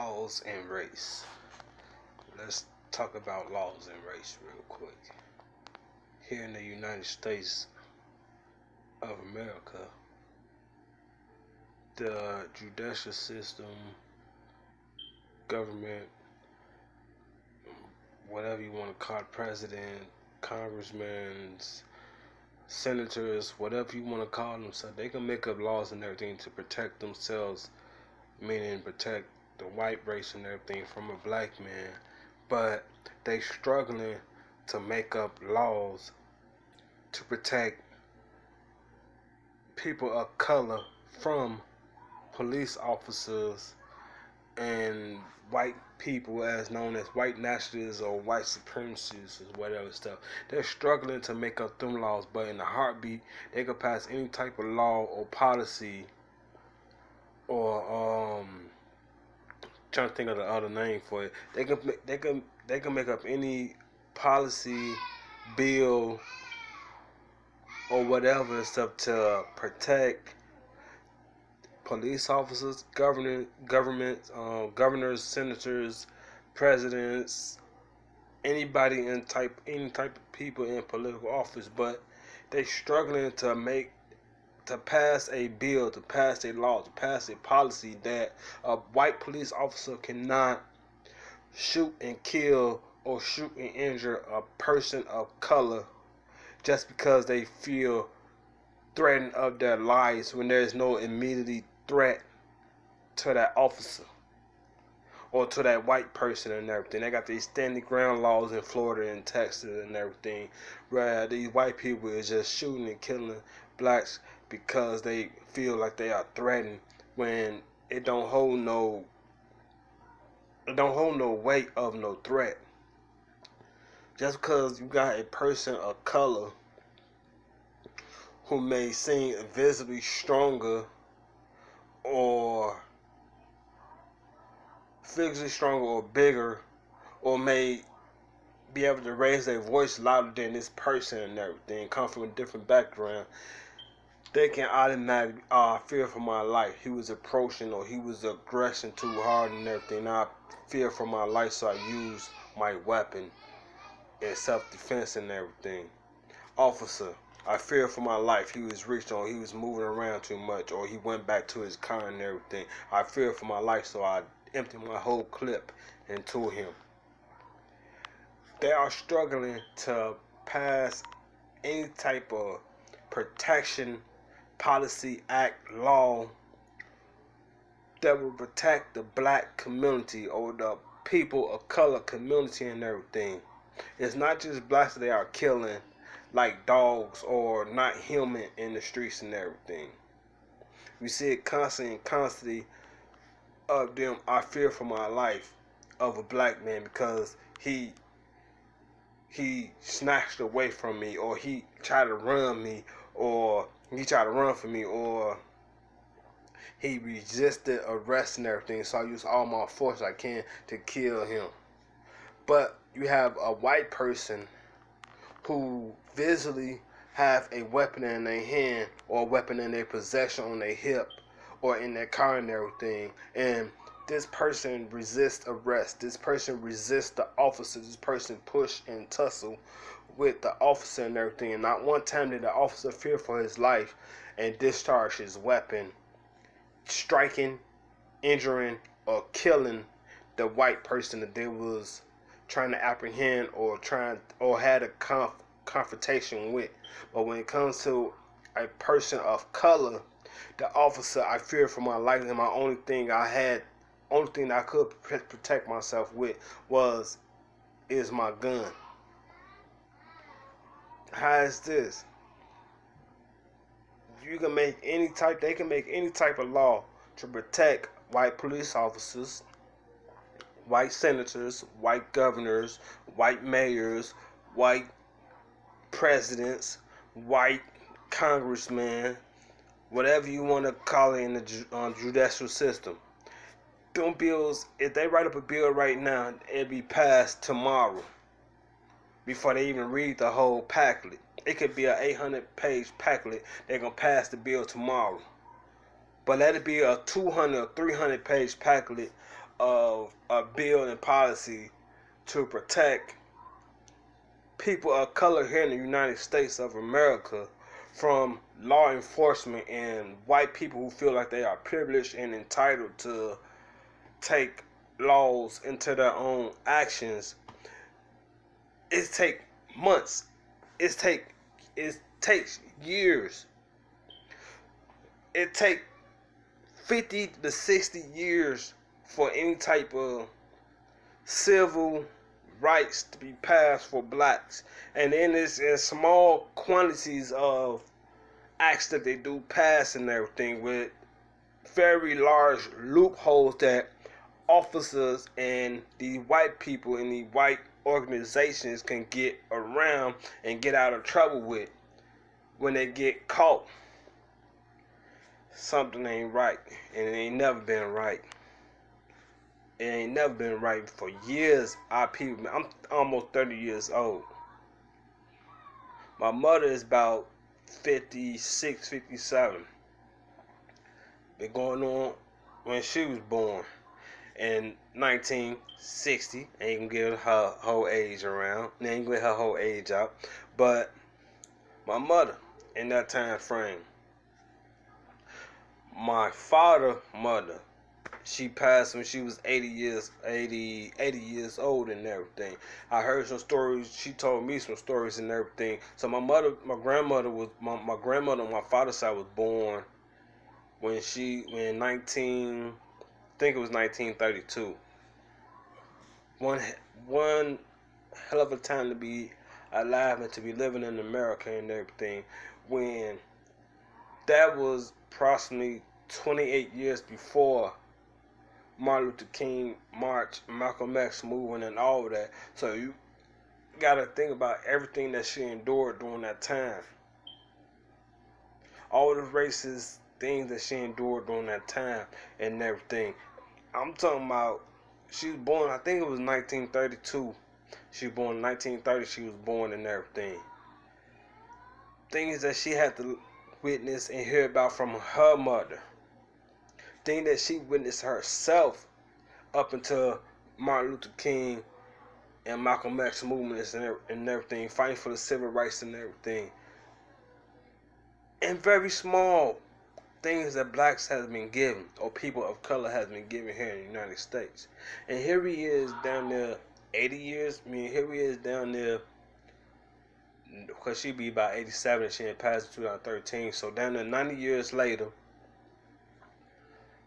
Laws and race. Let's talk about laws and race real quick. Here in the United States of America, the judicial system, government, whatever you want to call it, president, congressmen, senators, whatever you want to call them, so they can make up laws and everything to protect themselves, meaning protect the white race and everything from a black man. But they struggling to make up laws to protect people of color from police officers and white people, as known as white nationalists or white supremacists or whatever stuff. They're struggling to make up them laws, but in a heartbeat they could pass any type of law or policy or trying to think of the other name for it. They can make up any policy, bill, or whatever stuff to protect police officers, governors, senators, presidents, any type of people in political office. But they struggling to pass a bill, to pass a law, to pass a policy that a white police officer cannot shoot and kill or shoot and injure a person of color just because they feel threatened of their lives when there is no immediate threat to that officer or to that white person and everything. They got these standing ground laws in Florida and Texas and everything, where these white people is just shooting and killing blacks because they feel like they are threatened, when it don't hold no weight of no threat. Just because you got a person of color who may seem visibly stronger or physically stronger or bigger, or may be able to raise their voice louder than this person and everything, come from a different background, they can automatically, fear for my life. He was approaching, or he was aggressing too hard and everything. I fear for my life, so I use my weapon in self-defense and everything. Officer, I fear for my life. He was reached on, he was moving around too much, or he went back to his car and everything. I fear for my life, so I emptied my whole clip into him. They are struggling to pass any type of protection, policy, act, law that will protect the black community or the people of color community and everything. It's not just blacks that they are killing like dogs or not human in the streets and everything. We see it constantly of them. I fear for my life of a black man because he snatched away from me, or he tried to run me, or he tried to run from me, or he resisted arrest and everything, so I use all my force I can to kill him. But you have a white person who visibly have a weapon in their hand or a weapon in their possession on their hip or in their car and everything, and this person resists arrest, this person resists the officer, this person push and tussle with the officer and everything, and not one time did the officer fear for his life and discharge his weapon, striking, injuring, or killing the white person that they was trying to apprehend or had a confrontation with. But when it comes to a person of color, the officer, I fear for my life, and my only thing that I could protect myself with is my gun. How is this? They can make any type of law to protect white police officers, white senators, white governors, white mayors, white presidents, white congressmen, whatever you want to call it in the judicial system. Them bills, if they write up a bill right now, it'll be passed tomorrow before they even read the whole packet. It could be an 800-page packet. They're going to pass the bill tomorrow. But let it be a 200 or 300-page packet of a bill and policy to protect people of color here in the United States of America from law enforcement and white people who feel like they are privileged and entitled to take laws into their own actions. It takes months. It takes years. It takes 50 to 60 years for any type of civil rights to be passed for blacks, and then it's in small quantities of acts that they do pass and everything, with very large loopholes that officers and the white people in the white organizations can get around and get out of trouble with when they get caught. Something ain't right, and it ain't never been right. It ain't never been right for years. Our people, I'm almost 30 years old. My mother is about 56, 57. Been going on when she was born in 1960. Ain't gonna give her whole age around. Ain't gonna get her whole age out. But my mother, in that time frame, my father's mother, she passed when she was 80 years old and everything. I heard some stories. She told me some stories and everything. So my grandmother on my father's side was born when 19, I think it was 1932. One hell of a time to be alive and to be living in America and everything, when that was approximately 28 years before Martin Luther King march, Malcolm X movement, and all of that. So you gotta think about everything that she endured during that time. All the racist things that she endured during that time and everything. I'm talking about, she was born, I think it was 1932. She was born in 1930, she was born and everything. Things that she had to witness and hear about from her mother. Thing that she witnessed herself up until Martin Luther King and Malcolm X movements and everything, fighting for the civil rights and everything. And very small things that blacks has been given, or people of color has been given here in the United States. And here he is down there 80 years, here he is down there, because she'd be about 87, she had passed in 2013, so down there 90 years later,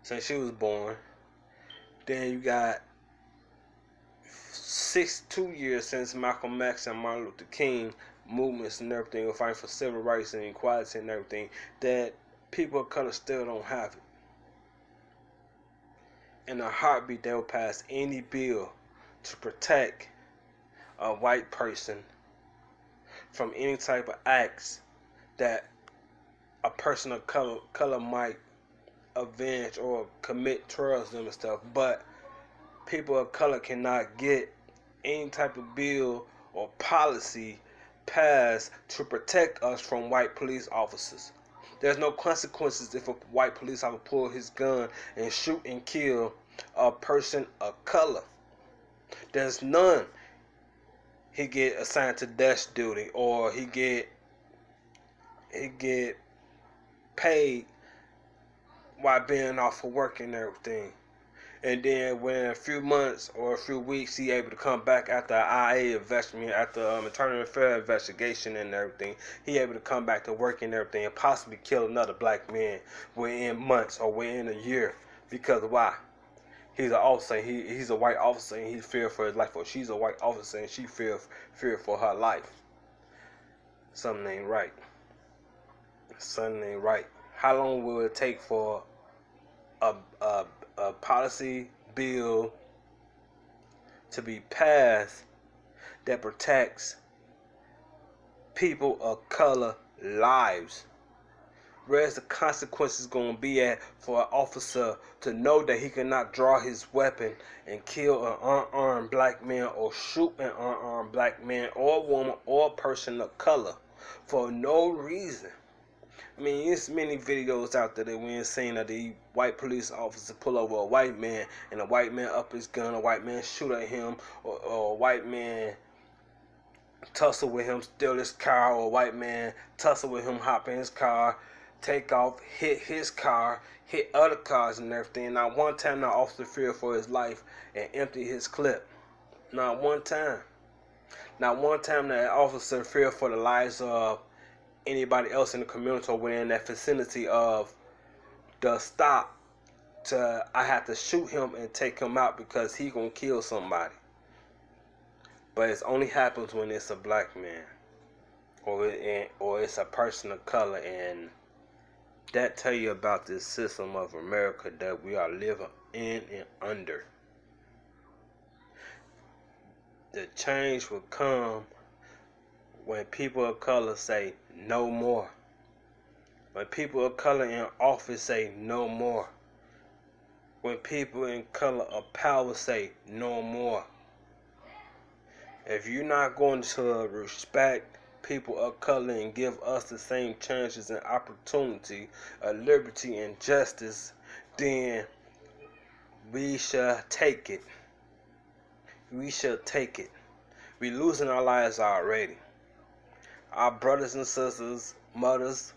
since she was born. Then you got 2 years since Malcolm X and Martin Luther King movements and everything, or fighting for civil rights and equality and everything, that people of color still don't have it. In a heartbeat, they'll pass any bill to protect a white person from any type of acts that a person of color might avenge or commit towards them and stuff. But people of color cannot get any type of bill or policy passed to protect us from white police officers. There's no consequences if a white police officer pull his gun and shoot and kill a person of color. There's none. He get assigned to desk duty, or he get paid while being off of work and everything. And then when a few months or a few weeks he able to come back after an IA investment, after internal affair investigation and everything, he able to come back to work and everything and possibly kill another black man within months or within a year. Because why? He's an officer, he's a white officer, and he feared for his life, or she's a white officer and she feared for her life. Something ain't right. Something ain't right. How long will it take for a policy bill to be passed that protects people of color lives? Where's the consequences going to be at for an officer to know that he cannot draw his weapon and kill an unarmed black man, or shoot an unarmed black man or woman or person of color for no reason? I mean, it's many videos out there that we ain't seen of the white police officer pull over a white man, and a white man up his gun, a white man shoot at him, or a white man tussle with him, steal his car, or a white man tussle with him, hop in his car, take off, hit his car, hit other cars and everything. Not one time the officer feared for his life and emptied his clip. Not one time. Not one time that officer feared for the lives of anybody else in the community or within that vicinity of the stop to I have to shoot him and take him out because he gonna kill somebody. But it only happens when it's a black man or it's a person of color, and that tell you about this system of America that we are living in and under. The change will come when people of color say no more. When people of color in office say no more. When people in color of power say no more. If you're not going to respect people of color and give us the same chances and opportunity, liberty and justice, then we shall take it. We shall take it. We're losing our lives already. Our brothers and sisters, mothers,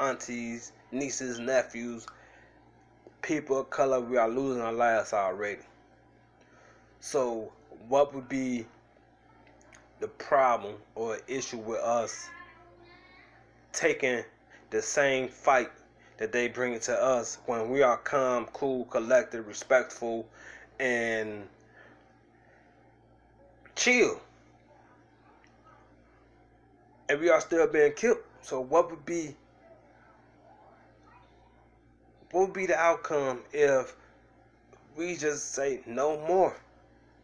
aunties, nieces, nephews, people of color, we are losing our lives already. So what would be the problem or issue with us taking the same fight that they bring to us when we are calm, cool, collected, respectful, and chill, and we are still being killed? So what would be the outcome if we just say no more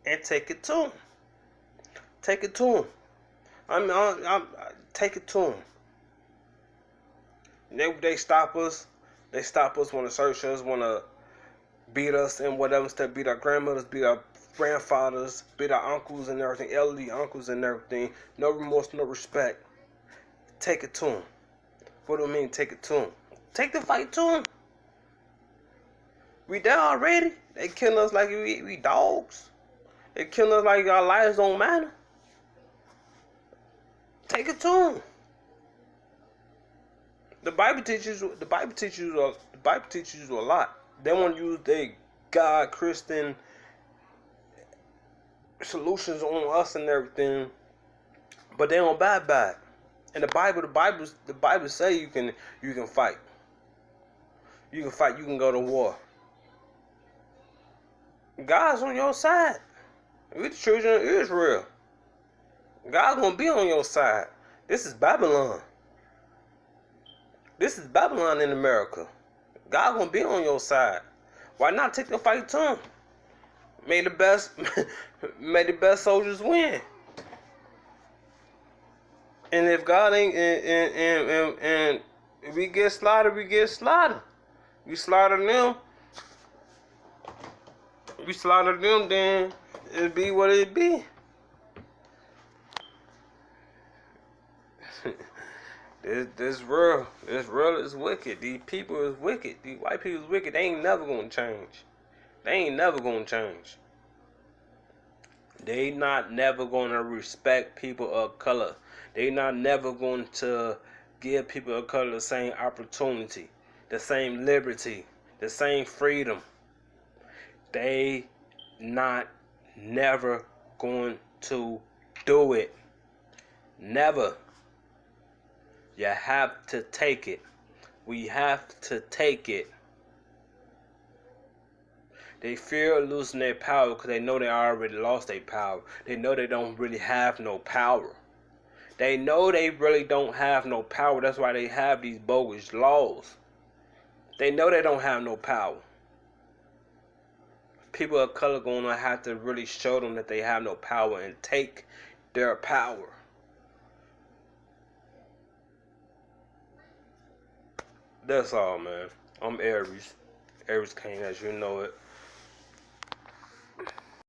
and take it to them? Take it to them. I take it to them. They stop us. They stop us, want to search us, want to beat us and whatever, instead beat our grandmothers, beat our grandfathers, beat our uncles and everything, elderly uncles and everything. No remorse, no respect. Take it to them. What do I mean, take it to them? Take the fight to them. We there already. They killing us like we dogs. They killing us like our lives don't matter. Take it to them. The Bible teaches you a lot. They want to use their God Christian solutions on us and everything, but they don't abide by it. And the Bible say you can fight. You can fight. You can go to war. God's on your side. We the children of Israel. God's gonna be on your side. This is Babylon. This is Babylon in America. God gonna be on your side. Why not take the fight to him? May the best soldiers win. And if God ain't and we get slaughtered, we get slaughtered. We slaughter them. We slaughter them, then it be what it be. This world is wicked. These people is wicked. These white people is wicked. They ain't never gonna change. They ain't never gonna change. They not never gonna respect people of color. They not never going to give people of color the same opportunity, the same liberty, the same freedom. They not never going to do it. Never. You have to take it. We have to take it. They fear losing their power because they know they already lost their power. They know they don't really have no power. They know they really don't have no power. That's why they have these bogus laws. They know they don't have no power. People of color gonna have to really show them that they have no power and take their power. That's all, man. I'm Aries. Aries King, as you know it.